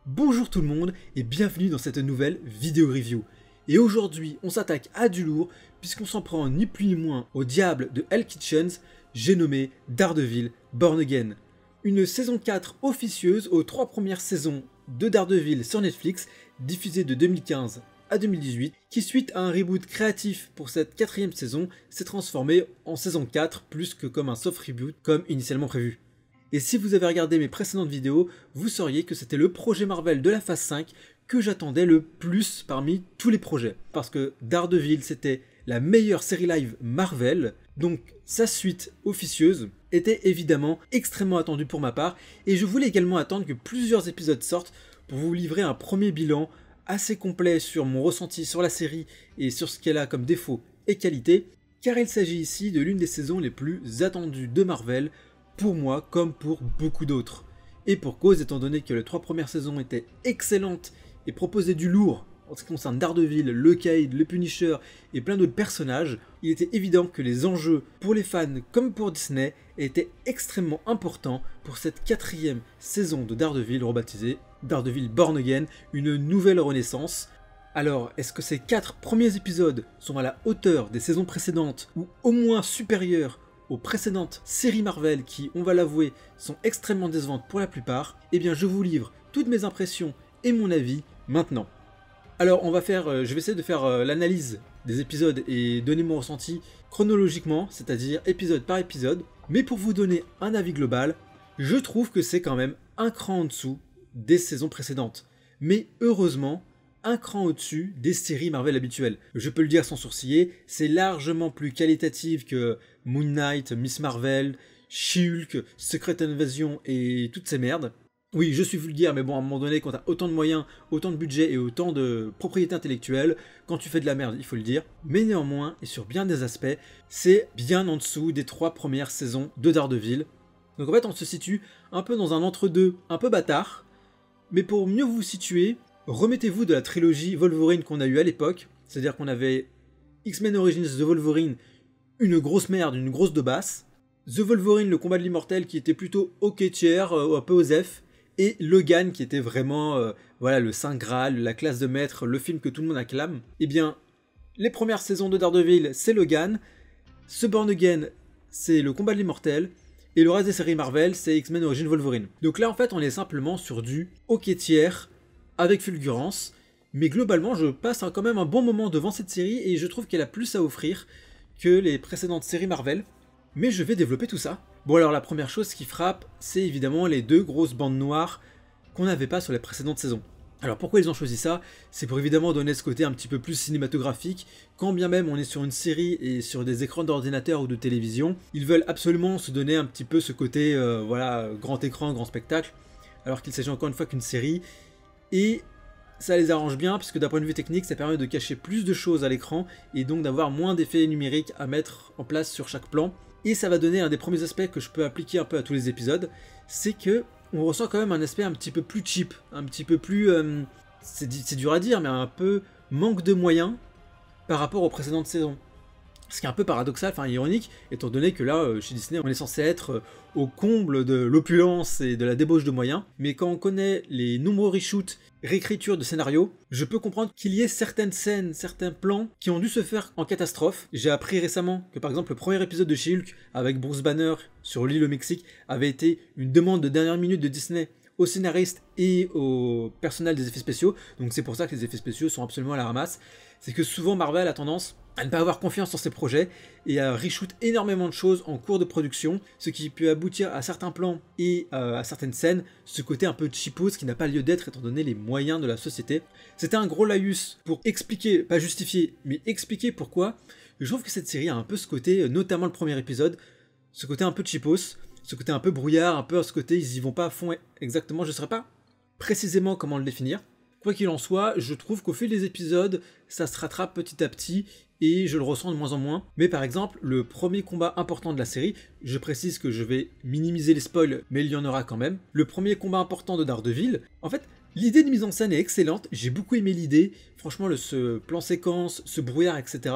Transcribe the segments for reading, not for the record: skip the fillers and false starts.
Bonjour tout le monde et bienvenue dans cette nouvelle vidéo review. Et aujourd'hui on s'attaque à du lourd puisqu'on s'en prend ni plus ni moins au diable de Hell Kitchens, j'ai nommé Daredevil Born Again. Une saison 4 officieuse aux 3 premières saisons de Daredevil sur Netflix, diffusée de 2015 à 2018, qui suite à un reboot créatif pour cette 4ème saison, s'est transformée en saison 4 plus que comme un soft reboot comme initialement prévu. Et si vous avez regardé mes précédentes vidéos, vous sauriez que c'était le projet Marvel de la phase 5 que j'attendais le plus parmi tous les projets. Parce que Daredevil c'était la meilleure série live Marvel, donc sa suite officieuse était évidemment extrêmement attendue pour ma part, et je voulais également attendre que plusieurs épisodes sortent pour vous livrer un premier bilan assez complet sur mon ressenti sur la série et sur ce qu'elle a comme défauts et qualités, car il s'agit ici de l'une des saisons les plus attendues de Marvel, pour moi comme pour beaucoup d'autres. Et pour cause, étant donné que les 3 premières saisons étaient excellentes et proposaient du lourd en ce qui concerne Daredevil, le Cade, le Punisher et plein d'autres personnages, il était évident que les enjeux pour les fans comme pour Disney étaient extrêmement importants pour cette 4ème saison de Daredevil rebaptisée Daredevil Born Again, une nouvelle renaissance. Alors, est-ce que ces 4 premiers épisodes sont à la hauteur des saisons précédentes ou au moins supérieurs aux précédentes séries Marvel qui, on va l'avouer, sont extrêmement décevantes pour la plupart? Eh bien je vous livre toutes mes impressions et mon avis maintenant. Alors je vais essayer de faire l'analyse des épisodes et donner mon ressenti chronologiquement, c'est-à-dire épisode par épisode, mais pour vous donner un avis global, je trouve que c'est quand même un cran en dessous des saisons précédentes. Mais heureusement, un cran au-dessus des séries Marvel habituelles. Je peux le dire sans sourciller, c'est largement plus qualitatif que Moon Knight, Miss Marvel, She-Hulk, Secret Invasion et toutes ces merdes. Oui, je suis vulgaire, mais bon, à un moment donné, quand t'as autant de moyens, autant de budget et autant de propriété intellectuelle, quand tu fais de la merde, il faut le dire. Mais néanmoins, et sur bien des aspects, c'est bien en dessous des 3 premières saisons de Daredevil. Donc en fait, on se situe un peu dans un entre-deux, un peu bâtard. Mais pour mieux vous situer, remettez-vous de la trilogie Wolverine qu'on a eue à l'époque, c'est-à-dire qu'on avait X-Men Origins The Wolverine, une grosse merde, une grosse de basse, The Wolverine, le combat de l'immortel qui était plutôt ok tiers, un peu osef, et Logan qui était vraiment voilà, le Saint Graal, la classe de maître, le film que tout le monde acclame. Eh bien, les premières saisons de Daredevil, c'est Logan, ce Born Again, c'est le combat de l'immortel, et le reste des séries Marvel, c'est X-Men Origins Wolverine. Donc là, en fait, on est simplement sur du ok tiers, avec fulgurance, mais globalement je passe quand même un bon moment devant cette série et je trouve qu'elle a plus à offrir que les précédentes séries Marvel, mais je vais développer tout ça. Bon alors la première chose qui frappe, c'est évidemment les 2 grosses bandes noires qu'on n'avait pas sur les précédentes saisons. Alors pourquoi ils ont choisi ça? C'est pour évidemment donner ce côté un petit peu plus cinématographique, quand bien même on est sur une série et sur des écrans d'ordinateur ou de télévision, ils veulent absolument se donner un petit peu ce côté voilà, grand écran, grand spectacle, alors qu'il s'agit encore une fois qu'une série. Et ça les arrange bien puisque d'un point de vue technique ça permet de cacher plus de choses à l'écran et donc d'avoir moins d'effets numériques à mettre en place sur chaque plan. Et ça va donner un des premiers aspects que je peux appliquer un peu à tous les épisodes, c'est que on ressent quand même un aspect un petit peu plus cheap, un petit peu plus, c'est dur à dire, mais un peu manque de moyens par rapport aux précédentes saisons. Ce qui est un peu paradoxal, enfin ironique, étant donné que là, chez Disney, on est censé être au comble de l'opulence et de la débauche de moyens, mais quand on connaît les nombreux reshoots, réécritures de scénarios, je peux comprendre qu'il y ait certaines scènes, certains plans qui ont dû se faire en catastrophe. J'ai appris récemment que par exemple le premier épisode de She-Hulk avec Bruce Banner sur l'île au Mexique avait été une demande de dernière minute de Disney aux scénaristes et au personnel des effets spéciaux, donc c'est pour ça que les effets spéciaux sont absolument à la ramasse. C'est que souvent Marvel a tendance à ne pas avoir confiance en ses projets et à reshoot énormément de choses en cours de production, ce qui peut aboutir à certains plans et à certaines scènes, ce côté un peu cheapos qui n'a pas lieu d'être étant donné les moyens de la société. C'était un gros laïus pour expliquer, pas justifier, mais expliquer pourquoi je trouve que cette série a un peu ce côté, notamment le premier épisode, ce côté un peu cheapos, ce côté un peu brouillard, un peu ce côté ils y vont pas à fond exactement, je ne saurais pas précisément comment le définir. Quoi qu'il en soit, je trouve qu'au fil des épisodes, ça se rattrape petit à petit et je le ressens de moins en moins. Mais par exemple, le premier combat important de la série, je précise que je vais minimiser les spoils, mais il y en aura quand même. Le premier combat important de Daredevil, en fait, l'idée de mise en scène est excellente, j'ai beaucoup aimé l'idée. Franchement, ce plan séquence, ce brouillard, etc.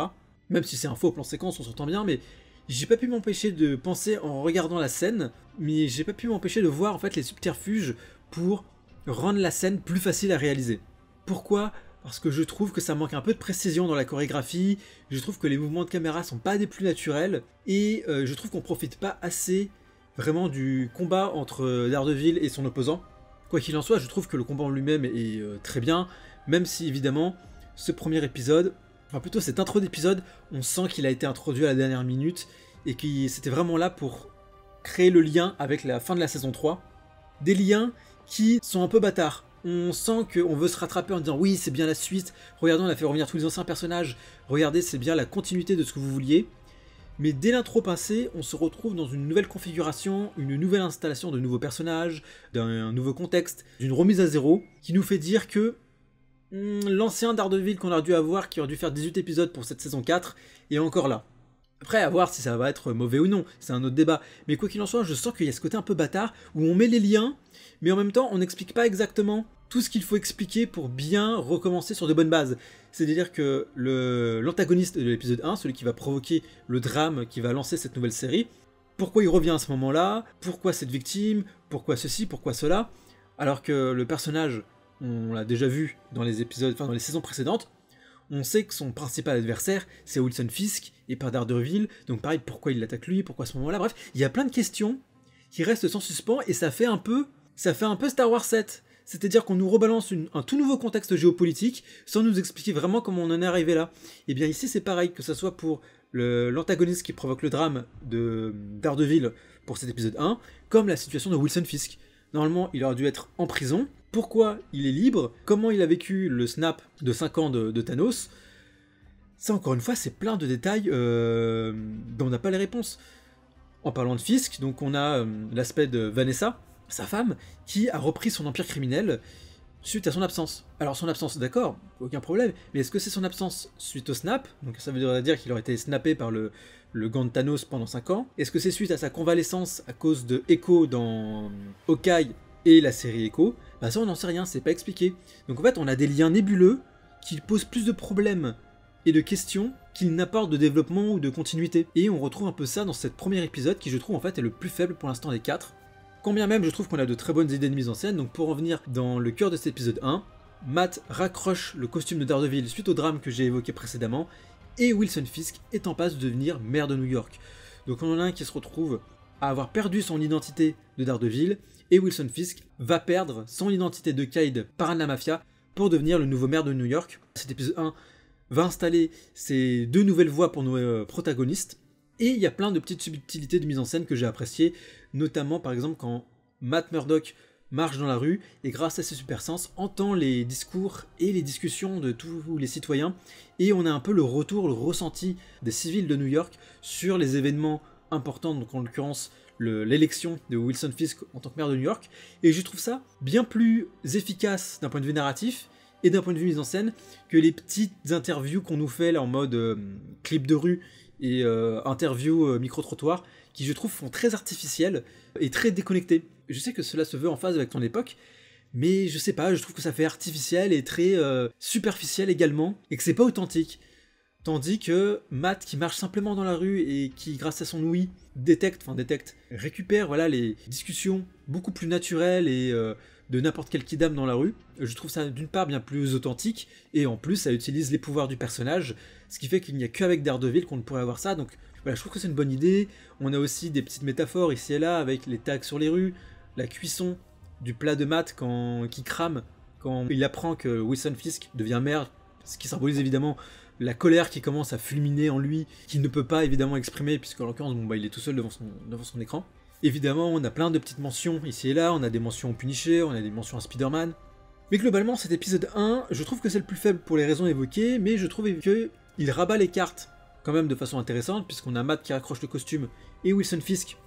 Même si c'est un faux plan séquence, on s'entend bien, mais j'ai pas pu m'empêcher de penser en regardant la scène, mais j'ai pas pu m'empêcher de voir en fait les subterfuges pour rendent la scène plus facile à réaliser. Pourquoi ? Parce que je trouve que ça manque un peu de précision dans la chorégraphie, je trouve que les mouvements de caméra sont pas des plus naturels, et je trouve qu'on profite pas assez vraiment du combat entre Daredevil et son opposant. Quoi qu'il en soit, je trouve que le combat en lui-même est très bien, même si évidemment, ce premier épisode, enfin plutôt cette intro d'épisode, on sent qu'il a été introduit à la dernière minute, et que c'était vraiment là pour créer le lien avec la fin de la saison 3. Des liens qui sont un peu bâtards. On sent qu'on veut se rattraper en disant oui, c'est bien la suite, regardez, on a fait revenir tous les anciens personnages, regardez, c'est bien la continuité de ce que vous vouliez. Mais dès l'intro passée, on se retrouve dans une nouvelle configuration, une nouvelle installation de nouveaux personnages, d'un nouveau contexte, d'une remise à zéro, qui nous fait dire que l'ancien Daredevil qu'on aurait dû avoir, qui aurait dû faire 18 épisodes pour cette saison 4, est encore là. Après, à voir si ça va être mauvais ou non, c'est un autre débat. Mais quoi qu'il en soit, je sens qu'il y a ce côté un peu bâtard, où on met les liens, mais en même temps, on n'explique pas exactement tout ce qu'il faut expliquer pour bien recommencer sur de bonnes bases. C'est-à-dire que l'antagoniste de l'épisode 1, celui qui va provoquer le drame qui va lancer cette nouvelle série, pourquoi il revient à ce moment-là, pourquoi cette victime, pourquoi ceci, pourquoi cela, alors que le personnage, on l'a déjà vu dans les épisodes, enfin dans les saisons précédentes, on sait que son principal adversaire, c'est Wilson Fisk, et pas Daredevil, donc pareil, pourquoi il l'attaque lui, pourquoi à ce moment-là, bref, il y a plein de questions qui restent sans suspens, et ça fait un peu Star Wars 7, c'est-à-dire qu'on nous rebalance un tout nouveau contexte géopolitique, sans nous expliquer vraiment comment on en est arrivé là. Et bien ici c'est pareil, que ce soit pour l'antagoniste qui provoque le drame de Daredevil pour cet épisode 1, comme la situation de Wilson Fisk. Normalement, il aurait dû être en prison. Pourquoi il est libre? Comment il a vécu le snap de 5 ans de Thanos? Ça, encore une fois, c'est plein de détails dont on n'a pas les réponses. En parlant de Fisk, donc on a l'aspect de Vanessa, sa femme, qui a repris son empire criminel suite à son absence. Alors son absence, d'accord, aucun problème, mais est-ce que c'est son absence suite au snap? Donc ça veut dire qu'il aurait été snappé par le gant de Thanos pendant 5 ans. Est-ce que c'est suite à sa convalescence à cause de Echo dans Hawkeye et la série Echo? Bah ça on n'en sait rien, c'est pas expliqué. Donc en fait on a des liens nébuleux qui posent plus de problèmes et de questions qu'ils n'apportent de développement ou de continuité. Et on retrouve un peu ça dans cet premier épisode qui je trouve en fait est le plus faible pour l'instant des 4. Combien même je trouve qu'on a de très bonnes idées de mise en scène, donc pour en venir dans le cœur de cet épisode 1, Matt raccroche le costume de Daredevil suite au drame que j'ai évoqué précédemment, et Wilson Fisk est en passe de devenir maire de New York. Donc on en a un qui se retrouve à avoir perdu son identité de Daredevil, et Wilson Fisk va perdre son identité de Cade par la mafia pour devenir le nouveau maire de New York. Cet épisode 1 va installer ces deux nouvelles voies pour nos protagonistes, et il y a plein de petites subtilités de mise en scène que j'ai appréciées, notamment par exemple quand Matt Murdock marche dans la rue et grâce à ses super sens entend les discours et les discussions de tous les citoyens, et on a un peu le retour, le ressenti des civils de New York sur les événements importants, donc en l'occurrence l'élection de Wilson Fisk en tant que maire de New York, et je trouve ça bien plus efficace d'un point de vue narratif et d'un point de vue mise en scène que les petites interviews qu'on nous fait là en mode clip de rue et interview micro-trottoir, qui je trouve font très artificielles et très déconnectées. Je sais que cela se veut en phase avec ton époque, mais je sais pas, je trouve que ça fait artificiel et très superficiel également, et que c'est pas authentique. Tandis que Matt, qui marche simplement dans la rue et qui, grâce à son ouïe, récupère voilà, les discussions beaucoup plus naturelles et de n'importe quel kidam dans la rue, je trouve ça d'une part bien plus authentique, et en plus ça utilise les pouvoirs du personnage, ce qui fait qu'il n'y a qu'avec Daredevil qu'on ne pourrait avoir ça, donc voilà, je trouve que c'est une bonne idée. On a aussi des petites métaphores ici et là avec les tags sur les rues, la cuisson du plat de Matt qui crame quand il apprend que Wilson Fisk devient maire, ce qui symbolise évidemment la colère qui commence à fulminer en lui, qu'il ne peut pas évidemment exprimer, puisqu'en l'occurrence il est tout seul devant son écran. Évidemment, on a plein de petites mentions ici et là, on a des mentions au Punisher, on a des mentions à Spider-Man. Mais globalement, cet épisode 1, je trouve que c'est le plus faible pour les raisons évoquées, mais je trouve qu'il rabat les cartes quand même de façon intéressante, puisqu'on a Matt qui raccroche le costume et Wilson Fisk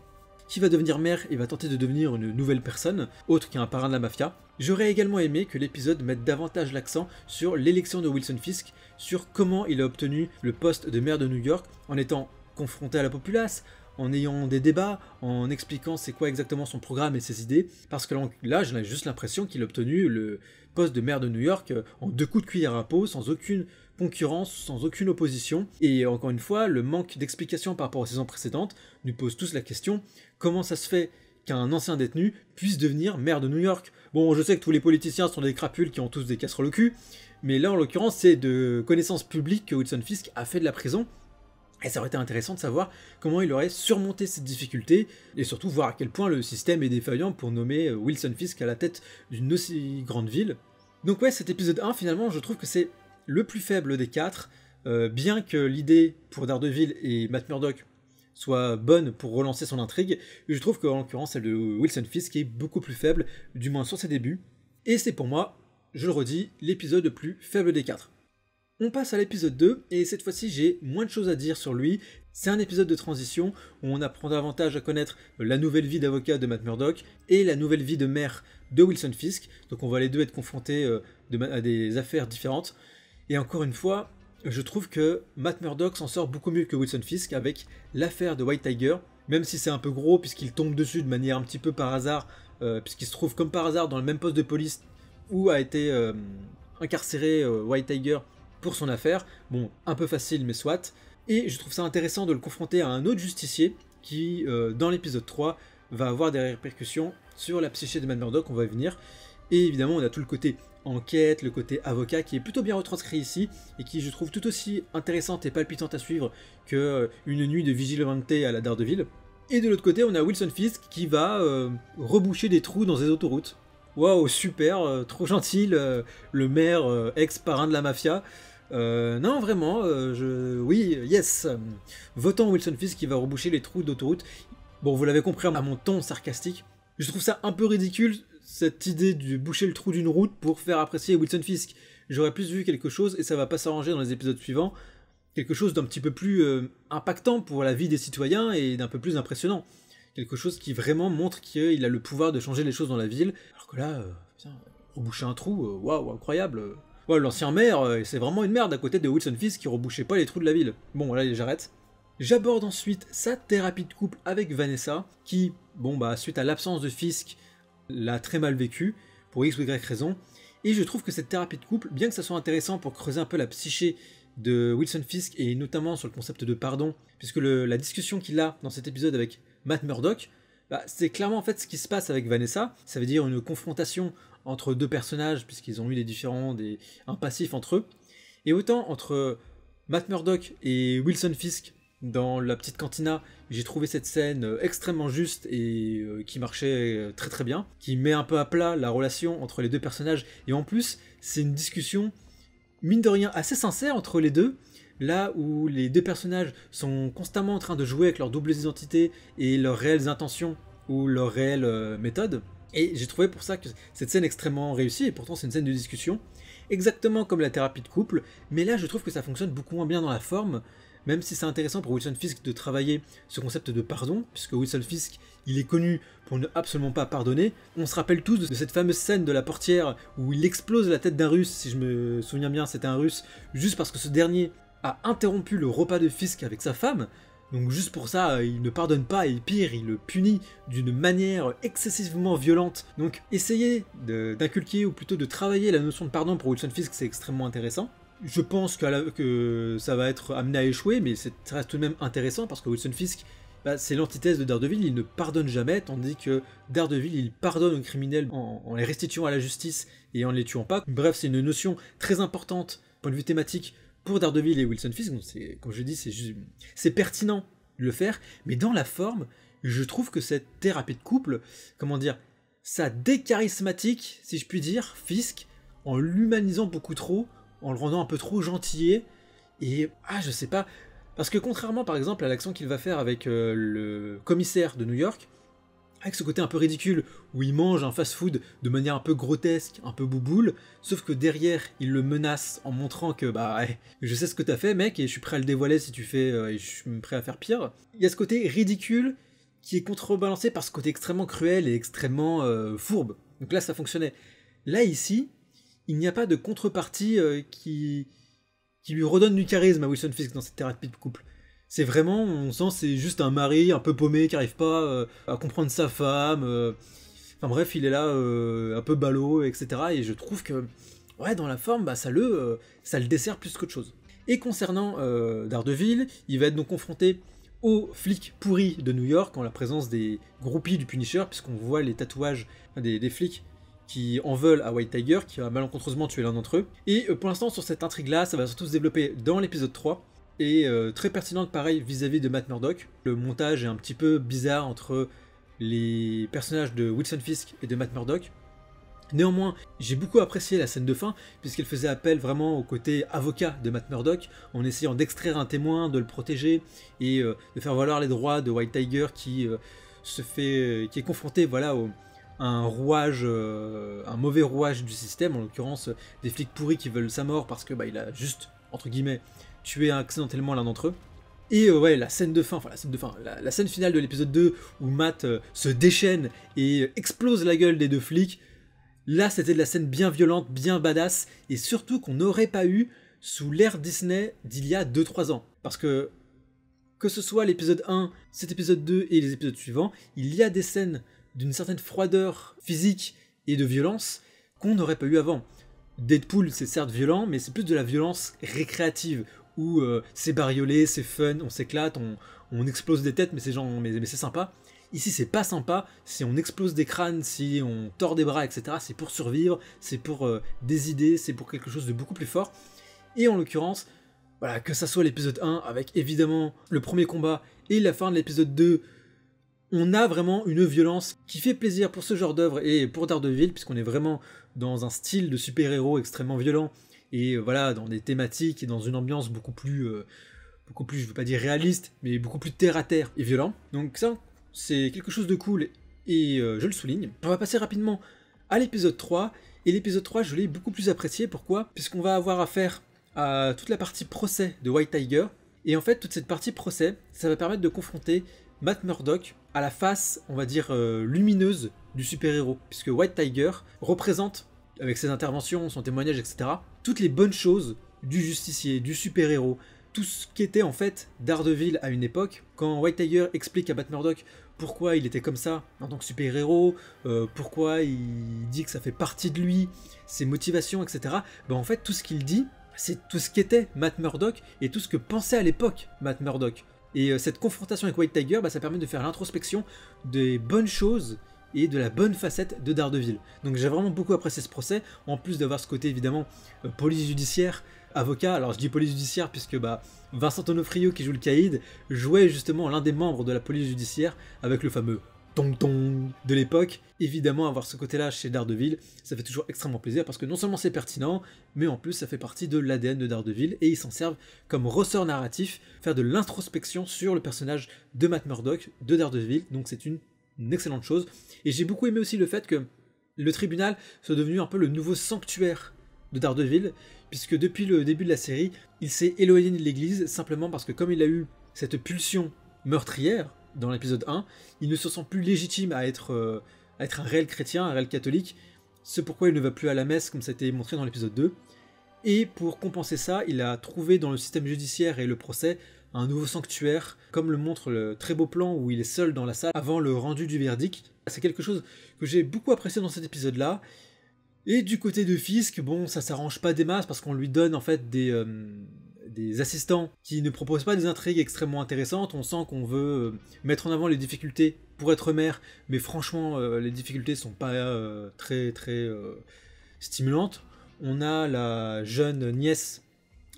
qui va devenir maire et va tenter de devenir une nouvelle personne, autre qu'un parrain de la mafia. J'aurais également aimé que l'épisode mette davantage l'accent sur l'élection de Wilson Fisk, sur comment il a obtenu le poste de maire de New York en étant confronté à la populace, en ayant des débats, en expliquant c'est quoi exactement son programme et ses idées, parce que là j'ai juste l'impression qu'il a obtenu le poste de maire de New York en 2 coups de cuillère à peau, sans aucune concurrence, sans aucune opposition, et encore une fois, le manque d'explication par rapport aux saisons précédentes nous pose tous la question, comment ça se fait qu'un ancien détenu puisse devenir maire de New York. Bon, je sais que tous les politiciens sont des crapules qui ont tous des casseroles au cul, mais là en l'occurrence c'est de connaissance publique que Wilson Fisk a fait de la prison, et ça aurait été intéressant de savoir comment il aurait surmonté cette difficulté, et surtout voir à quel point le système est défaillant pour nommer Wilson Fisk à la tête d'une aussi grande ville. Donc ouais, cet épisode 1 finalement je trouve que c'est le plus faible des 4, bien que l'idée pour Daredevil et Matt Murdock soit bonne pour relancer son intrigue, je trouve qu'en l'occurrence celle de Wilson Fisk est beaucoup plus faible, du moins sur ses débuts, et c'est pour moi, je le redis, l'épisode le plus faible des 4. On passe à l'épisode 2, et cette fois-ci j'ai moins de choses à dire sur lui. C'est un épisode de transition où on apprend davantage à connaître la nouvelle vie d'avocat de Matt Murdock et la nouvelle vie de maire de Wilson Fisk, donc on va les deux être confrontés à des affaires différentes. Et encore une fois, je trouve que Matt Murdock s'en sort beaucoup mieux que Wilson Fisk avec l'affaire de White Tiger, même si c'est un peu gros puisqu'il tombe dessus de manière un petit peu par hasard, puisqu'il se trouve comme par hasard dans le même poste de police où a été incarcéré White Tiger pour son affaire. Bon, un peu facile mais soit. Et je trouve ça intéressant de le confronter à un autre justicier qui, dans l'épisode 3, va avoir des répercussions sur la psyché de Matt Murdock, on va y venir. Et évidemment, on a tout le côté enquête, le côté avocat qui est plutôt bien retranscrit ici et qui je trouve tout aussi intéressante et palpitante à suivre que une nuit de vigilante à la Daredevil. Et de l'autre côté, on a Wilson Fisk qui va reboucher des trous dans des autoroutes. Waouh, super, trop gentil, le maire ex-parrain de la mafia. Non, vraiment, oui, yes. Votant Wilson Fisk qui va reboucher les trous d'autoroute. Bon, vous l'avez compris à mon ton sarcastique. Je trouve ça un peu ridicule, cette idée de boucher le trou d'une route pour faire apprécier Wilson Fisk. J'aurais plus vu quelque chose, et ça va pas s'arranger dans les épisodes suivants, quelque chose d'un petit peu plus impactant pour la vie des citoyens et d'un peu plus impressionnant. Quelque chose qui vraiment montre qu'il a le pouvoir de changer les choses dans la ville, alors que là, reboucher un trou, waouh, incroyable. Ouais, l'ancien maire, c'est vraiment une merde à côté de Wilson Fisk qui rebouchait pas les trous de la ville. Bon, là, j'arrête. J'aborde ensuite sa thérapie de couple avec Vanessa, qui, bon bah, suite à l'absence de Fisk, l'a très mal vécu, pour X ou Y raison, et je trouve que cette thérapie de couple, bien que ça soit intéressant pour creuser un peu la psyché de Wilson Fisk, et notamment sur le concept de pardon, puisque la discussion qu'il a dans cet épisode avec Matt Murdock, bah, c'est clairement en fait ce qui se passe avec Vanessa, ça veut dire une confrontation entre deux personnages, puisqu'ils ont eu un passif entre eux, et autant entre Matt Murdock et Wilson Fisk, dans la petite cantina, j'ai trouvé cette scène extrêmement juste et qui marchait très très bien, qui met un peu à plat la relation entre les deux personnages, et en plus, c'est une discussion, mine de rien, assez sincère entre les deux, là où les deux personnages sont constamment en train de jouer avec leurs doubles identités et leurs réelles intentions ou leurs réelles méthodes. Et j'ai trouvé pour ça que cette scène extrêmement réussie, et pourtant c'est une scène de discussion, exactement comme la thérapie de couple, mais là je trouve que ça fonctionne beaucoup moins bien dans la forme, même si c'est intéressant pour Wilson Fisk de travailler ce concept de pardon, puisque Wilson Fisk, il est connu pour ne absolument pas pardonner. On se rappelle tous de cette fameuse scène de la portière où il explose la tête d'un Russe, si je me souviens bien c'était un Russe, juste parce que ce dernier a interrompu le repas de Fisk avec sa femme. Donc juste pour ça, il ne pardonne pas, et pire, il le punit d'une manière excessivement violente. Donc essayer d'inculquer, ou plutôt de travailler la notion de pardon pour Wilson Fisk, c'est extrêmement intéressant. Je pense que ça va être amené à échouer, mais ça reste tout de même intéressant, parce que Wilson Fisk, bah, c'est l'antithèse de Daredevil, il ne pardonne jamais, tandis que Daredevil, il pardonne aux criminels en les restituant à la justice et en ne les tuant pas. Bref, c'est une notion très importante, point de vue thématique, pour Daredevil et Wilson Fisk, donc comme je dis, c'est pertinent de le faire, mais dans la forme, je trouve que cette thérapie de couple, comment dire, ça décharismatique, si je puis dire, Fisk, en l'humanisant beaucoup trop, en le rendant un peu trop gentillet, et je sais pas, parce que contrairement par exemple à l'accent qu'il va faire avec le commissaire de New York, avec ce côté un peu ridicule, où il mange un fast-food de manière un peu grotesque, un peu bouboule, sauf que derrière, il le menace en montrant que, je sais ce que t'as fait, mec, et je suis prêt à le dévoiler si tu fais, et je suis prêt à faire pire. Il y a ce côté ridicule qui est contrebalancé par ce côté extrêmement cruel et extrêmement fourbe. Donc là, ça fonctionnait. Là, ici, il n'y a pas de contrepartie qui lui redonne du charisme à Wilson Fisk dans cette thérapie de couple. C'est vraiment, on sent c'est juste un mari un peu paumé qui n'arrive pas à comprendre sa femme. Enfin bref, il est là un peu ballot, etc. Et je trouve que, ouais, dans la forme, ça le dessert plus qu'autre chose. Et concernant Daredevil, il va être donc confronté aux flics pourris de New York en la présence des groupies du Punisher, puisqu'on voit les tatouages des flics qui en veulent à White Tiger, qui a malencontreusement tué l'un d'entre eux. Et pour l'instant, sur cette intrigue-là, ça va surtout se développer dans l'épisode 3, et très pertinente pareil vis-à-vis de Matt Murdock. Le montage est un petit peu bizarre entre les personnages de Wilson Fisk et de Matt Murdock. Néanmoins, j'ai beaucoup apprécié la scène de fin, puisqu'elle faisait appel vraiment au côté avocat de Matt Murdock, en essayant d'extraire un témoin, de le protéger, et de faire valoir les droits de White Tiger qui est confronté voilà, à un rouage, un mauvais rouage du système, en l'occurrence des flics pourris qui veulent sa mort parce que il a juste, entre guillemets, tué accidentellement l'un d'entre eux. Et ouais, la scène finale de l'épisode 2 où Matt se déchaîne et explose la gueule des deux flics, là c'était de la scène bien violente, bien badass, et surtout qu'on n'aurait pas eu sous l'ère Disney d'il y a 2-3 ans. Parce que ce soit l'épisode 1, cet épisode 2 et les épisodes suivants, il y a des scènes d'une certaine froideur physique et de violence qu'on n'aurait pas eu avant. Deadpool c'est certes violent, mais c'est plus de la violence récréative, où c'est bariolé, c'est fun, on s'éclate, on explose des têtes, mais c'est sympa. Ici c'est pas sympa, si on explose des crânes, si on tord des bras, etc. C'est pour survivre, c'est pour des idées, c'est pour quelque chose de beaucoup plus fort. Et en l'occurrence, voilà, que ça soit l'épisode 1, avec évidemment le premier combat, et la fin de l'épisode 2, on a vraiment une violence qui fait plaisir pour ce genre d'œuvre et pour Daredevil, puisqu'on est vraiment dans un style de super-héros extrêmement violent, et voilà, dans des thématiques et dans une ambiance beaucoup plus, je veux pas dire réaliste, mais beaucoup plus terre-à-terre et violent. Donc ça, c'est quelque chose de cool, et je le souligne. On va passer rapidement à l'épisode 3, et l'épisode 3, je l'ai beaucoup plus apprécié. Pourquoi ? Puisqu'on va avoir affaire à toute la partie procès de White Tiger, et en fait, toute cette partie procès, ça va permettre de confronter Matt Murdock à la face, on va dire, lumineuse du super-héros, puisque White Tiger représente, avec ses interventions, son témoignage, etc., toutes les bonnes choses du justicier, du super-héros, tout ce qui était en fait Daredevil à une époque. Quand White Tiger explique à Matt Murdock pourquoi il était comme ça en tant que super-héros, pourquoi il dit que ça fait partie de lui, ses motivations, etc., en fait, tout ce qu'il dit, c'est tout ce qu'était Matt Murdock et tout ce que pensait à l'époque Matt Murdock. Et cette confrontation avec White Tiger, ça permet de faire l'introspection des bonnes choses et de la bonne facette de Daredevil. Donc j'ai vraiment beaucoup apprécié ce procès, en plus d'avoir ce côté évidemment police judiciaire, avocat. Alors je dis police judiciaire puisque Vincent Onofrio qui joue le caïd jouait justement l'un des membres de la police judiciaire avec le fameux tong-tong de l'époque. Évidemment, avoir ce côté-là chez Daredevil, ça fait toujours extrêmement plaisir parce que non seulement c'est pertinent, mais en plus ça fait partie de l'ADN de Daredevil et ils s'en servent comme ressort narratif, faire de l'introspection sur le personnage de Matt Murdock, de Daredevil, donc c'est une excellente chose. Et j'ai beaucoup aimé aussi le fait que le tribunal soit devenu un peu le nouveau sanctuaire de Daredevil, puisque depuis le début de la série, il s'est éloigné de l'église simplement parce que comme il a eu cette pulsion meurtrière dans l'épisode 1, il ne se sent plus légitime à être un réel chrétien, un réel catholique, ce pourquoi il ne va plus à la messe comme ça a été montré dans l'épisode 2. Et pour compenser ça, il a trouvé dans le système judiciaire et le procès un nouveau sanctuaire, comme le montre le très beau plan où il est seul dans la salle avant le rendu du verdict. C'est quelque chose que j'ai beaucoup apprécié dans cet épisode-là. Et du côté de Fisk, ça s'arrange pas des masses parce qu'on lui donne en fait des assistants qui ne proposent pas des intrigues extrêmement intéressantes. On sent qu'on veut mettre en avant les difficultés pour être maire, mais franchement, les difficultés sont pas très stimulantes. On a la jeune nièce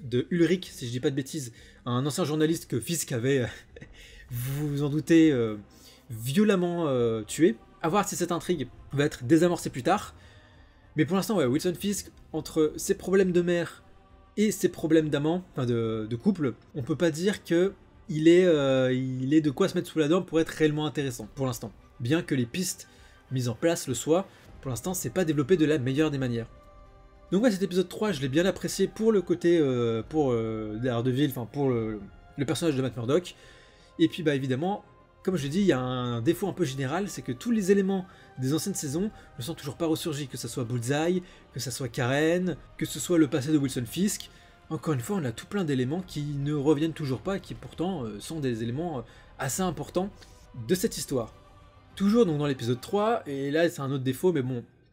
de Ulrich, si je dis pas de bêtises, un ancien journaliste que Fisk avait, vous vous en doutez, violemment tué. À voir si cette intrigue va être désamorcée plus tard. Mais pour l'instant, Wilson Fisk, entre ses problèmes de mère et ses problèmes d'amant, enfin de couple, on peut pas dire que il est de quoi se mettre sous la dent pour être réellement intéressant, pour l'instant. Bien que les pistes mises en place le soient, pour l'instant, c'est pas développé de la meilleure des manières. Donc cet épisode 3, je l'ai bien apprécié pour le côté, pour Daredevil, enfin pour le personnage de Matt Murdock. Et puis évidemment, comme je l'ai dit, il y a un défaut un peu général, c'est que tous les éléments des anciennes saisons ne sont toujours pas ressurgis, que ce soit Bullseye, que ce soit Karen, que ce soit le passé de Wilson Fisk. Encore une fois, on a tout plein d'éléments qui ne reviennent toujours pas, et qui pourtant sont des éléments assez importants de cette histoire. Toujours donc dans l'épisode 3, et là c'est un autre défaut, mais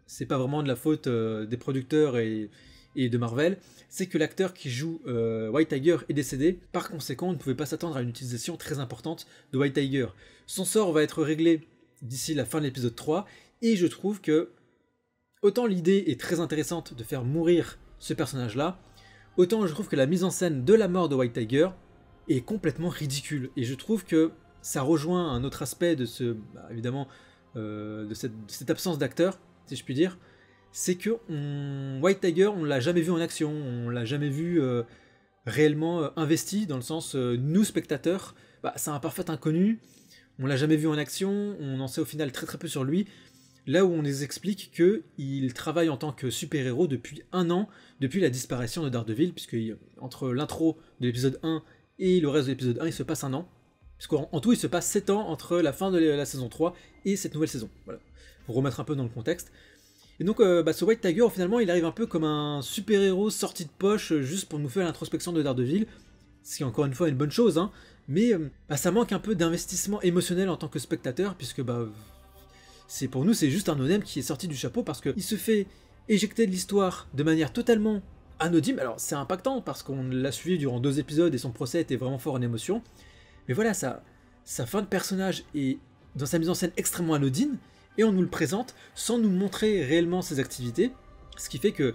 c'est pas vraiment de la faute des producteurs et et de Marvel, c'est que l'acteur qui joue White Tiger est décédé. Par conséquent, on ne pouvait pas s'attendre à une utilisation très importante de White Tiger. Son sort va être réglé d'ici la fin de l'épisode 3, et je trouve que autant l'idée est très intéressante de faire mourir ce personnage-là, autant je trouve que la mise en scène de la mort de White Tiger est complètement ridicule. Et je trouve que ça rejoint un autre aspect de évidemment, de cette absence d'acteur, si je puis dire, c'est que White Tiger, on l'a jamais vu en action, on l'a jamais vu réellement investi, dans le sens, nous spectateurs, c'est un parfait inconnu, on l'a jamais vu en action, on en sait au final très très peu sur lui, là où on nous explique qu'il travaille en tant que super-héros depuis 1 an, depuis la disparition de Daredevil, puisque entre l'intro de l'épisode 1 et le reste de l'épisode 1, il se passe 1 an, puisqu'en tout il se passe 7 ans entre la fin de la saison 3 et cette nouvelle saison, voilà, pour remettre un peu dans le contexte. Et donc ce White Tiger, finalement, il arrive un peu comme un super-héros sorti de poche, juste pour nous faire l'introspection de Daredevil, ce qui est encore une fois une bonne chose, hein, mais ça manque un peu d'investissement émotionnel en tant que spectateur, puisque pour nous c'est juste un no-name qui est sorti du chapeau, parce qu'il se fait éjecter de l'histoire de manière totalement anodine. Alors c'est impactant, parce qu'on l'a suivi durant 2 épisodes, et son procès était vraiment fort en émotion, mais voilà, sa fin de personnage est, dans sa mise en scène, extrêmement anodine, et on nous le présente sans nous montrer réellement ses activités, ce qui fait que,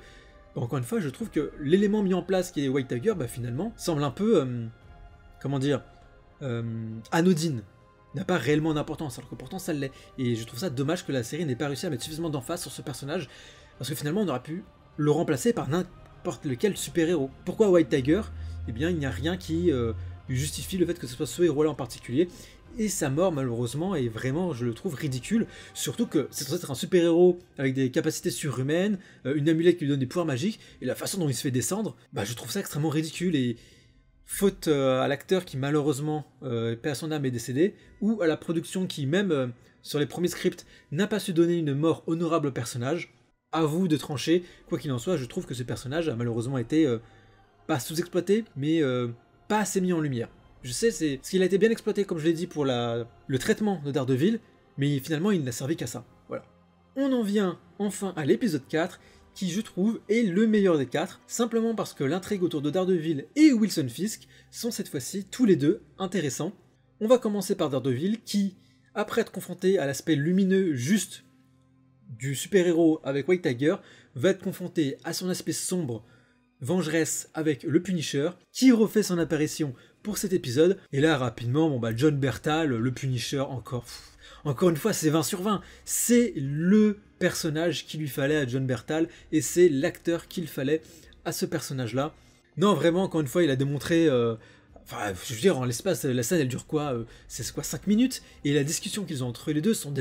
encore une fois, je trouve que l'élément mis en place qui est White Tiger, finalement, semble un peu, anodine, n'a pas réellement d'importance, alors que pourtant ça l'est, et je trouve ça dommage que la série n'ait pas réussi à mettre suffisamment d'emphase sur ce personnage, parce que finalement on aurait pu le remplacer par n'importe lequel super-héros. Pourquoi White Tiger? Eh bien, il n'y a rien qui justifie le fait que ce soit ce héros-là en particulier, et sa mort, malheureusement, est vraiment, je le trouve, ridicule, surtout que c'est censé être un super-héros avec des capacités surhumaines, une amulette qui lui donne des pouvoirs magiques, et la façon dont il se fait descendre, je trouve ça extrêmement ridicule, et faute à l'acteur qui, malheureusement, paix à son âme, est décédé, ou à la production qui, même sur les premiers scripts, n'a pas su donner une mort honorable au personnage. À vous de trancher. Quoi qu'il en soit, je trouve que ce personnage a malheureusement été pas sous-exploité, mais pas assez mis en lumière. Je sais, parce qu'il a été bien exploité, comme je l'ai dit, pour le traitement de Daredevil, mais finalement il n'a servi qu'à ça. Voilà. On en vient enfin à l'épisode 4, qui je trouve est le meilleur des 4, simplement parce que l'intrigue autour de Daredevil et Wilson Fisk sont cette fois-ci tous les deux intéressants. On va commencer par Daredevil, qui, après être confronté à l'aspect lumineux juste du super-héros avec White Tiger, va être confronté à son aspect sombre, vengeresse avec le Punisher, qui refait son apparition pour cet épisode. Et là, rapidement, John Bertal, le Punisher, encore une fois, c'est 20 sur 20. C'est le personnage qu'il lui fallait à John Bertal, et c'est l'acteur qu'il fallait à ce personnage-là. Non, vraiment, encore une fois, il a démontré... je veux dire, en l'espace, la scène, elle dure quoi 5 minutes, et la discussion qu'ils ont entre les deux sont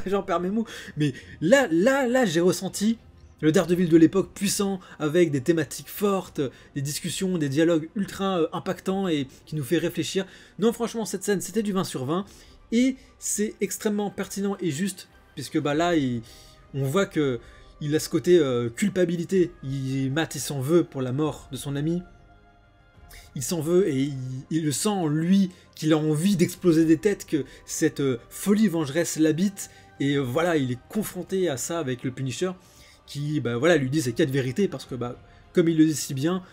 j'en perds mes mots. Mais là, j'ai ressenti le Daredevil de l'époque puissant, avec des thématiques fortes, des discussions, des dialogues ultra impactants et qui nous fait réfléchir. Non, franchement, cette scène, c'était du 20 sur 20, et c'est extrêmement pertinent et juste, puisque là, on voit que il a ce côté culpabilité. Matt, il s'en veut pour la mort de son ami. Il s'en veut, et il le sent en lui, qu'il a envie d'exploser des têtes, que cette folie vengeresse l'habite, et voilà, il est confronté à ça avec le Punisher, qui lui dit ses 4 vérités, parce que comme il le dit si bien,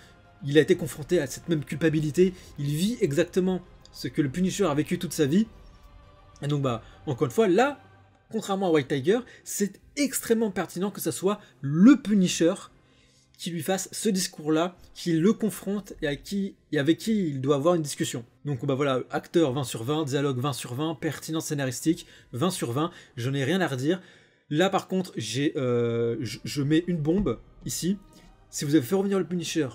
il a été confronté à cette même culpabilité, il vit exactement ce que le Punisher a vécu toute sa vie, et donc encore une fois, là, contrairement à White Tiger, c'est extrêmement pertinent que ça soit le Punisher qui lui fasse ce discours-là, qui le confronte et avec qui il doit avoir une discussion. Donc voilà, acteur 20 sur 20, dialogue 20 sur 20, pertinence scénaristique 20 sur 20, je n'ai rien à redire. Là par contre, je mets une bombe ici. Si vous avez fait revenir le Punisher,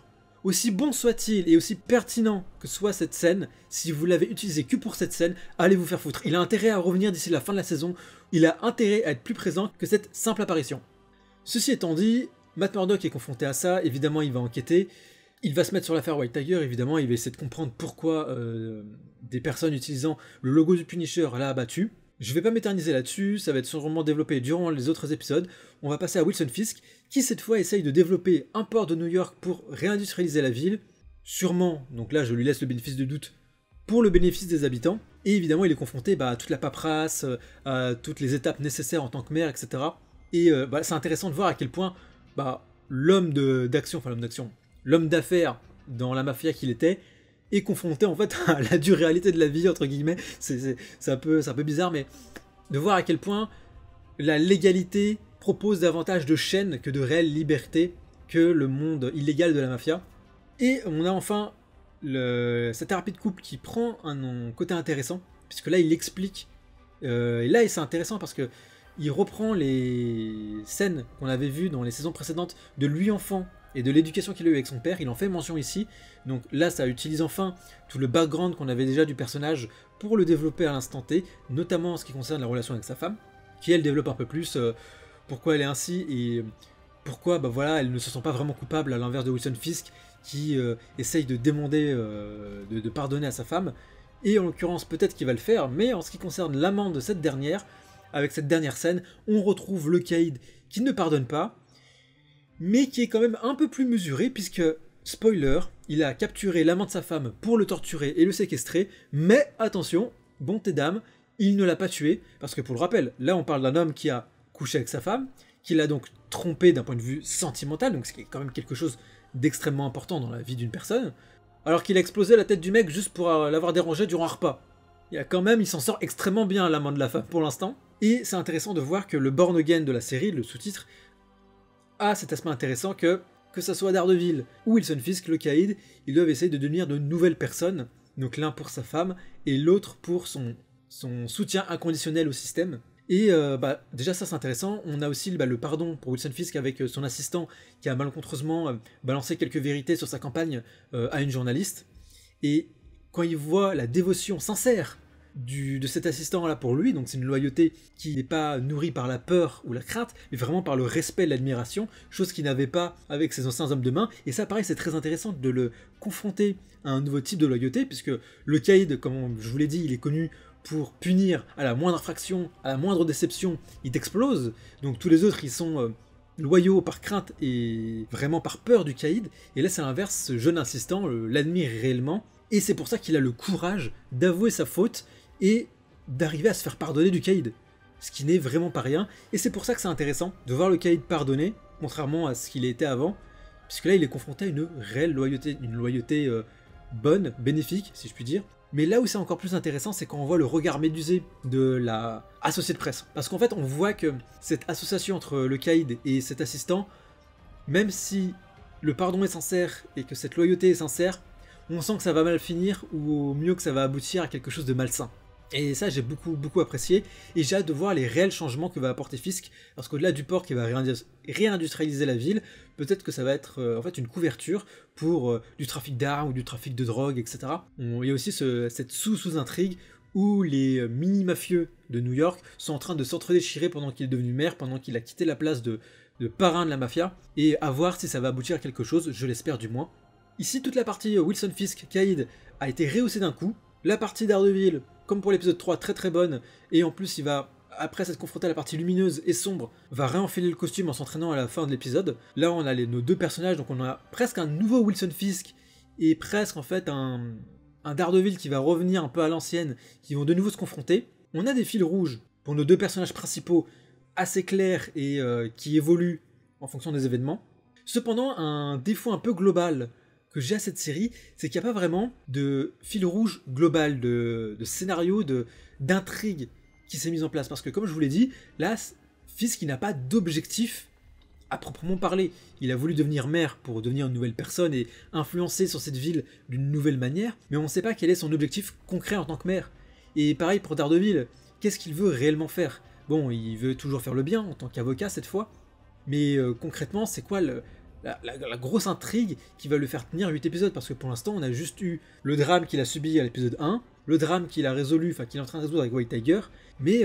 aussi bon soit-il et aussi pertinent que soit cette scène, si vous l'avez utilisé que pour cette scène, allez vous faire foutre. Il a intérêt à revenir d'ici la fin de la saison, il a intérêt à être plus présent que cette simple apparition. Ceci étant dit, Matt Murdock est confronté à ça, évidemment il va enquêter, il va se mettre sur l'affaire White Tiger, évidemment il va essayer de comprendre pourquoi des personnes utilisant le logo du Punisher l'a abattu. Je vais pas m'éterniser là-dessus, ça va être sûrement développé durant les autres épisodes. On va passer à Wilson Fisk, qui cette fois essaye de développer un port de New York pour réindustrialiser la ville, sûrement, donc là je lui laisse le bénéfice du doute, pour le bénéfice des habitants, et évidemment il est confronté à toute la paperasse, à toutes les étapes nécessaires en tant que maire, etc. Et c'est intéressant de voir à quel point l'homme d'affaires dans la mafia qu'il était, est confronté en fait à la dure réalité de la vie, entre guillemets. C'est un peu bizarre, mais de voir à quel point la légalité propose davantage de chaînes que de réelle liberté que le monde illégal de la mafia. Et on a enfin cette thérapie de couple qui prend un côté intéressant, puisque là il explique, et là c'est intéressant parce que il reprend les scènes qu'on avait vues dans les saisons précédentes de lui enfant et de l'éducation qu'il a eu avec son père, il en fait mention ici. Donc là ça utilise enfin tout le background qu'on avait déjà du personnage pour le développer à l'instant T, notamment en ce qui concerne la relation avec sa femme, qui elle développe un peu plus pourquoi elle est ainsi et pourquoi voilà, elle ne se sent pas vraiment coupable, à l'inverse de Wilson Fisk qui essaye de demander, de pardonner à sa femme. Et en l'occurrence peut-être qu'il va le faire, mais en ce qui concerne l'amant de cette dernière, avec cette dernière scène, on retrouve le Caïd qui ne pardonne pas, mais qui est quand même un peu plus mesuré, puisque, spoiler, il a capturé l'amant de sa femme pour le torturer et le séquestrer, mais attention, bonté d'âme, il ne l'a pas tué, parce que pour le rappel, là on parle d'un homme qui a couché avec sa femme, qui l'a donc trompé d'un point de vue sentimental, donc ce qui est quand même quelque chose d'extrêmement important dans la vie d'une personne, alors qu'il a explosé la tête du mec juste pour l'avoir dérangé durant un repas. Il s'en sort extrêmement bien, l'amant de la femme pour l'instant. Et c'est intéressant de voir que le Born Again de la série, le sous-titre, a cet aspect intéressant que ça soit Daredevil ou Wilson Fisk, le Caïd, ils doivent essayer de devenir de nouvelles personnes, donc l'un pour sa femme et l'autre pour son soutien inconditionnel au système. Et déjà ça c'est intéressant, on a aussi le pardon pour Wilson Fisk avec son assistant qui a malencontreusement balancé quelques vérités sur sa campagne à une journaliste, et quand il voit la dévotion sincère de cet assistant là pour lui, donc c'est une loyauté qui n'est pas nourrie par la peur ou la crainte, mais vraiment par le respect et l'admiration, chose qu'il n'avait pas avec ses anciens hommes de main. Et ça pareil c'est très intéressant de le confronter à un nouveau type de loyauté, puisque le Caïd, comme je vous l'ai dit, il est connu pour punir à la moindre infraction, à la moindre déception, il t'explose. Donc tous les autres ils sont loyaux par crainte et vraiment par peur du Caïd, et là c'est l'inverse, ce jeune assistant l'admire réellement, et c'est pour ça qu'il a le courage d'avouer sa faute et d'arriver à se faire pardonner du Caïd, ce qui n'est vraiment pas rien, et c'est pour ça que c'est intéressant de voir le Caïd pardonner, contrairement à ce qu'il était avant, puisque là il est confronté à une réelle loyauté, une loyauté bonne, bénéfique si je puis dire. Mais là où c'est encore plus intéressant, c'est quand on voit le regard médusé de la associée de presse, parce qu'en fait on voit que cette association entre le Caïd et cet assistant, même si le pardon est sincère et que cette loyauté est sincère, on sent que ça va mal finir, ou au mieux que ça va aboutir à quelque chose de malsain. Et ça j'ai beaucoup apprécié, et j'ai hâte de voir les réels changements que va apporter Fisk, parce qu'au-delà du port qui va réindustrialiser la ville, peut-être que ça va être en fait une couverture pour du trafic d'armes ou du trafic de drogue, etc. Il y a aussi cette sous-intrigue où les mini-mafieux de New York sont en train de s'entre-déchirer pendant qu'il est devenu maire, pendant qu'il a quitté la place de parrain de la mafia, et à voir si ça va aboutir à quelque chose, je l'espère du moins. Ici, toute la partie Wilson Fisk, Caïd, a été rehaussée d'un coup. La partie Daredevil, comme pour l'épisode 3, très bonne, et en plus il va, après s'être confronté à la partie lumineuse et sombre, va réenfiler le costume en s'entraînant à la fin de l'épisode. Là on a nos deux personnages, donc on a presque un nouveau Wilson Fisk, et presque en fait un Daredevil qui va revenir un peu à l'ancienne, qui vont de nouveau se confronter. On a des fils rouges pour nos deux personnages principaux, assez clairs et qui évoluent en fonction des événements. Cependant, un défaut un peu global que j'ai à cette série, c'est qu'il n'y a pas vraiment de fil rouge global, de scénario, d'intrigue qui s'est mise en place. Parce que comme je vous l'ai dit, là, Fisk n'a pas d'objectif à proprement parler. Il a voulu devenir maire pour devenir une nouvelle personne et influencer sur cette ville d'une nouvelle manière, mais on ne sait pas quel est son objectif concret en tant que maire. Et pareil pour Daredevil, qu'est-ce qu'il veut réellement faire? Bon, il veut toujours faire le bien en tant qu'avocat cette fois, mais concrètement, c'est quoi la grosse intrigue qui va le faire tenir 8 épisodes? Parce que pour l'instant on a juste eu le drame qu'il a subi à l'épisode 1, le drame qu'il a résolu, enfin qu'il est en train de résoudre avec White Tiger, mais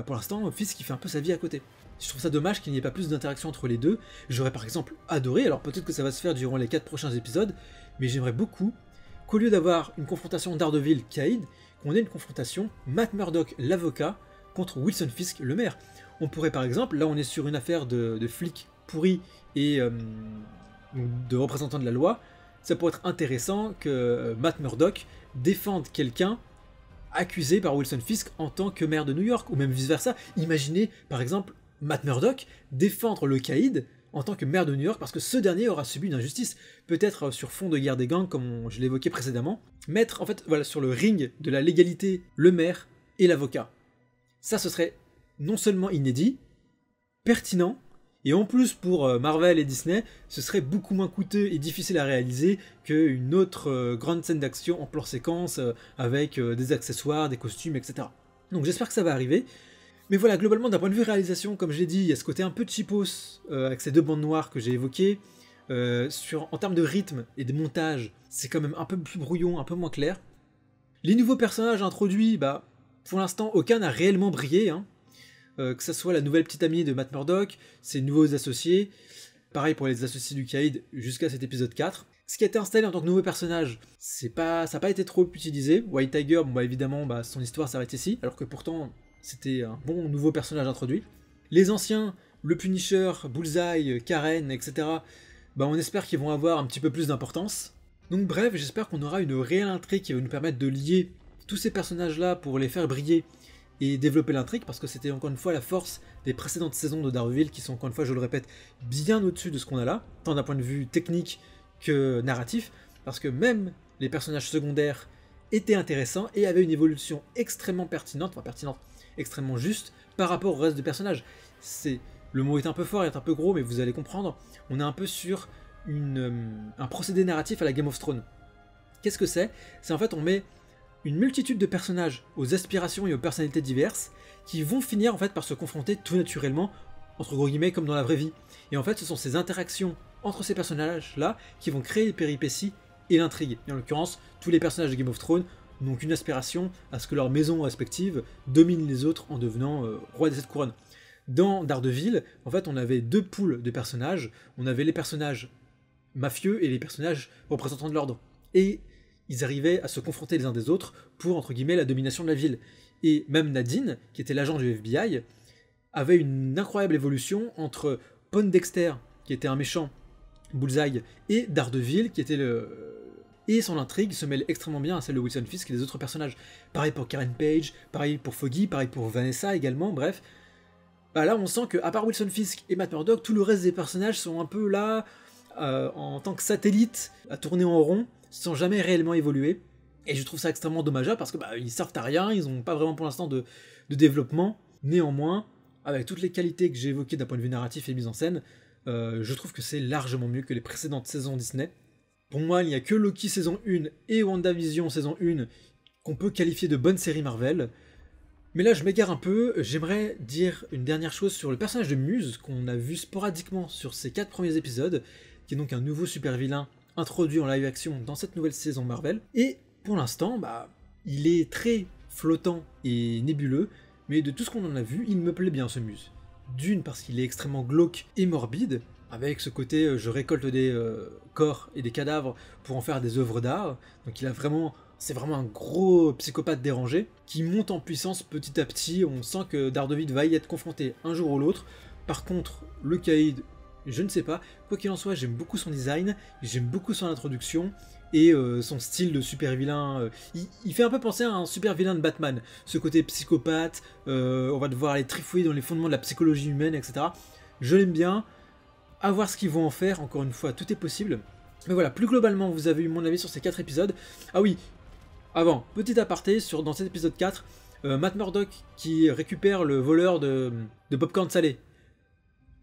pour l'instant Fisk qui fait un peu sa vie à côté. Je trouve ça dommage qu'il n'y ait pas plus d'interaction entre les deux. J'aurais par exemple adoré, alors peut-être que ça va se faire durant les 4 prochains épisodes, mais j'aimerais beaucoup qu'au lieu d'avoir une confrontation Daredevil-Caïd, qu'on ait une confrontation Matt Murdock l'avocat contre Wilson Fisk le maire. On pourrait par exemple, là on est sur une affaire de flics pourris et de représentants de la loi, ça pourrait être intéressant que Matt Murdock défende quelqu'un accusé par Wilson Fisk en tant que maire de New York, ou même vice versa. Imaginez par exemple Matt Murdock défendre le Caïd en tant que maire de New York parce que ce dernier aura subi une injustice, peut-être sur fond de guerre des gangs comme je l'évoquais précédemment. Mettre en fait voilà, sur le ring de la légalité le maire et l'avocat. Ça ce serait non seulement inédit, pertinent, et en plus pour Marvel et Disney, ce serait beaucoup moins coûteux et difficile à réaliser qu'une autre grande scène d'action en plan séquence avec des accessoires, des costumes, etc. Donc j'espère que ça va arriver. Mais voilà, globalement d'un point de vue réalisation, comme je l'ai dit, il y a ce côté un peu cheapos avec ces deux bandes noires que j'ai évoquées. En termes de rythme et de montage, c'est quand même un peu plus brouillon, un peu moins clair. Les nouveaux personnages introduits, bah, pour l'instant aucun n'a réellement brillé, hein. Que ce soit la nouvelle petite amie de Matt Murdock, ses nouveaux associés, pareil pour les associés du Caïd jusqu'à cet épisode 4. Ce qui a été installé en tant que nouveau personnage, ça n'a pas été trop utilisé. White Tiger, bon, bah, évidemment, bah, son histoire s'arrête ici, alors que pourtant c'était un bon nouveau personnage introduit. Les anciens, le Punisher, Bullseye, Karen, etc., bah, on espère qu'ils vont avoir un petit peu plus d'importance. Donc bref, j'espère qu'on aura une réelle intrigue qui va nous permettre de lier tous ces personnages-là pour les faire briller et développer l'intrigue, parce que c'était encore une fois la force des précédentes saisons de Daredevil, qui sont encore une fois, je le répète, bien au-dessus de ce qu'on a là, tant d'un point de vue technique que narratif, parce que même les personnages secondaires étaient intéressants et avaient une évolution extrêmement pertinente, extrêmement juste, par rapport au reste des personnages. Le mot est un peu fort, il est un peu gros, mais vous allez comprendre, on est un peu sur un procédé narratif à la Game of Thrones. Qu'est-ce que c'est ? C'est en fait, on met une multitude de personnages aux aspirations et aux personnalités diverses qui vont finir en fait par se confronter tout naturellement, entre gros guillemets, comme dans la vraie vie. Et en fait, ce sont ces interactions entre ces personnages-là qui vont créer les péripéties et l'intrigue. Et en l'occurrence, tous les personnages de Game of Thrones n'ont qu'une aspiration à ce que leurs maisons respectives dominent les autres en devenant roi des sept couronnes. Dans Daredevil, en fait, on avait deux poules de personnages. On avait les personnages mafieux et les personnages représentants de l'ordre. Et ils arrivaient à se confronter les uns des autres pour, entre guillemets, la domination de la ville. Et même Nadine, qui était l'agent du FBI, avait une incroyable évolution entre Poindexter, qui était un méchant, Bullseye, et Daredevil, qui était Et son intrigue se mêle extrêmement bien à celle de Wilson Fisk et des autres personnages. Pareil pour Karen Page, pareil pour Foggy, pareil pour Vanessa également, bref. Bah là, on sent qu'à part Wilson Fisk et Matt Murdock, tout le reste des personnages sont un peu là, en tant que satellites, à tourner en rond, sans jamais réellement évoluer. Et je trouve ça extrêmement dommageable parce que ils servent à rien, ils n'ont pas vraiment pour l'instant de développement. Néanmoins, avec toutes les qualités que j'ai évoquées d'un point de vue narratif et mise en scène, je trouve que c'est largement mieux que les précédentes saisons Disney. Pour moi, il n'y a que Loki saison 1 et WandaVision saison 1 qu'on peut qualifier de bonnes séries Marvel. Mais là, je m'égare un peu, j'aimerais dire une dernière chose sur le personnage de Muse, qu'on a vu sporadiquement sur ces 4 premiers épisodes, qui est donc un nouveau super vilain introduit en live action dans cette nouvelle saison Marvel. Et pour l'instant, il est très flottant et nébuleux, mais de tout ce qu'on en a vu, il me plaît bien ce Muse. D'une, parce qu'il est extrêmement glauque et morbide, avec ce côté je récolte des corps et des cadavres pour en faire des œuvres d'art, donc c'est vraiment un gros psychopathe dérangé, qui monte en puissance petit à petit. On sent que Daredevil va y être confronté un jour ou l'autre. Par contre, le Caïd, je ne sais pas. Quoi qu'il en soit, j'aime beaucoup son design, j'aime beaucoup son introduction, et son style de super vilain. Il fait un peu penser à un super vilain de Batman. Ce côté psychopathe, on va devoir aller trifouiller dans les fondements de la psychologie humaine, etc. Je l'aime bien. À voir ce qu'ils vont en faire, encore une fois, tout est possible. Mais voilà, plus globalement, vous avez eu mon avis sur ces 4 épisodes. Ah oui, avant, petit aparté, dans cet épisode 4, Matt Murdock qui récupère le voleur de popcorn salé.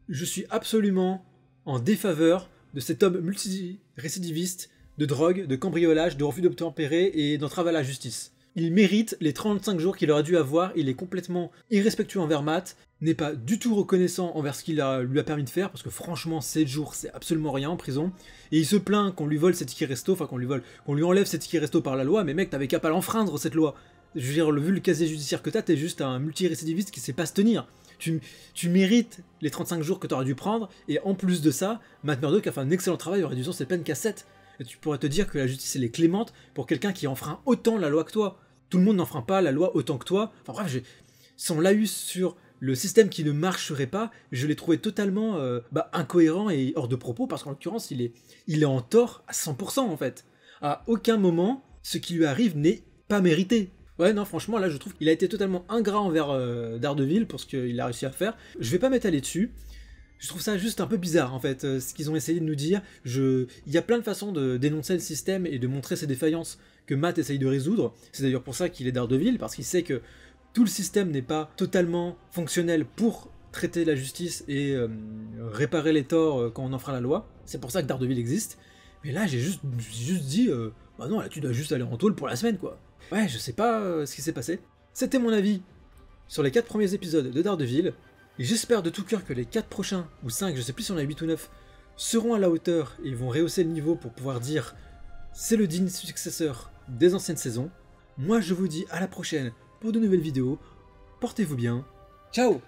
Je suis absolument en défaveur de cet homme multirécidiviste de drogue, de cambriolage, de refus d'obtempérer et d'entrave à la justice. Il mérite les 35 jours qu'il aurait dû avoir, il est complètement irrespectueux envers Matt, n'est pas du tout reconnaissant envers ce qu'il lui a permis de faire, parce que franchement 7 jours c'est absolument rien en prison, et il se plaint qu'on lui vole ses tickets resto, qu'on lui enlève ses tickets resto par la loi, mais mec t'avais qu'à pas l'enfreindre cette loi. Je veux dire, vu le casier judiciaire que t'es juste un multirécidiviste qui sait pas se tenir. Tu mérites les 35 jours que t'aurais dû prendre, et en plus de ça, Matt Murdock a fait un excellent travail en réduisant ses peines qu'à 7. Et tu pourrais te dire que la justice elle est clémente pour quelqu'un qui enfreint autant la loi que toi. Tout le monde n'enfreint pas la loi autant que toi. Enfin bref, son laïus sur le système qui ne marcherait pas, je l'ai trouvé totalement incohérent et hors de propos, parce qu'en l'occurrence, il est en tort à 100% en fait. À aucun moment, ce qui lui arrive n'est pas mérité. Ouais, non, franchement, là, je trouve qu'il a été totalement ingrat envers Daredevil pour ce qu'il a réussi à faire. Je vais pas m'étaler dessus. Je trouve ça juste un peu bizarre en fait, ce qu'ils ont essayé de nous dire. Il y a plein de façons de dénoncer le système et de montrer ses défaillances que Matt essaye de résoudre. C'est d'ailleurs pour ça qu'il est Daredevil, parce qu'il sait que tout le système n'est pas totalement fonctionnel pour traiter la justice et réparer les torts quand on en fera la loi. C'est pour ça que Daredevil existe. Mais là, je me suis juste dit, bah non, là tu dois juste aller en tôle pour la semaine quoi. Ouais, je sais pas ce qui s'est passé. C'était mon avis sur les 4 premiers épisodes de Daredevil. Et j'espère de tout cœur que les 4 prochains, ou 5, je sais plus si on a 8 ou 9, seront à la hauteur et vont rehausser le niveau pour pouvoir dire c'est le digne successeur des anciennes saisons. Moi je vous dis à la prochaine pour de nouvelles vidéos. Portez-vous bien. Ciao!